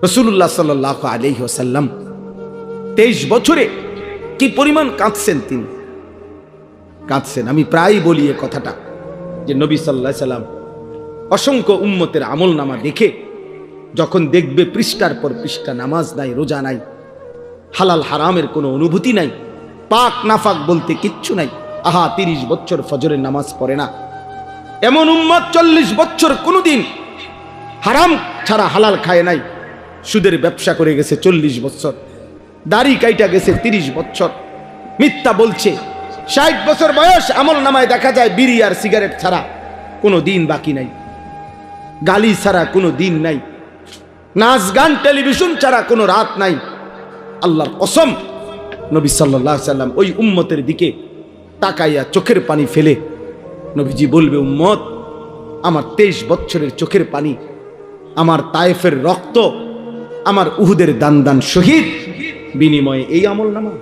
রাসূলুল্লাহ সাল্লাল্লাহু আলাইহি ওয়াসাল্লাম 23 বছরে কি পরিমাণ কাঁদছেন তিনি, কাঁদছেন। আমি প্রায় বলি এ কথাটা যে নবী সাল্লাল্লাহু আলাইহি সাল্লাম অসংখ্য উম্মতের আমল নামা দেখে যখন দেখবে পৃষ্ঠার পর পৃষ্ঠা নামাজ নাই, রোজা নাই, হালাল হারামের কোনো অনুভূতি নাই, পাক নাফাক বলতে কিচ্ছু নাই, আহা 30 বছর ফজরের নামাজ পড়ে না এমন উম্মত 40 বছর কোনোদিন হারাম ছাড়া হালাল খায় নাই, সুদের ব্যবসা করে গেছে 40 বছর, দাড়ি কাইটা গেছে 30 বছর, মিথ্যা বলছে 60 বছর বয়স, আমল নামায় দেখা যায় বিড়ি আর সিগারেট ছাড়া কোনো দিন বাকি নাই, গালি ছাড়া কোনো দিন নাই, নাচ গান টেলিভিশন ছাড়া কোনো রাত নাই। আল্লাহর কসম, নবী সাল্লাল্লাহু আলাইহি সাল্লাম ওই উম্মতের দিকে তাকাইয়া চোখের পানি ফেলে নবীজি বলবে, উম্মত আমার 23 বছরের চোখের পানি, আমার তায়েফের রক্ত, আমার উহুদের দান দান শহীদ বিনিময়ে এই আমল নামা।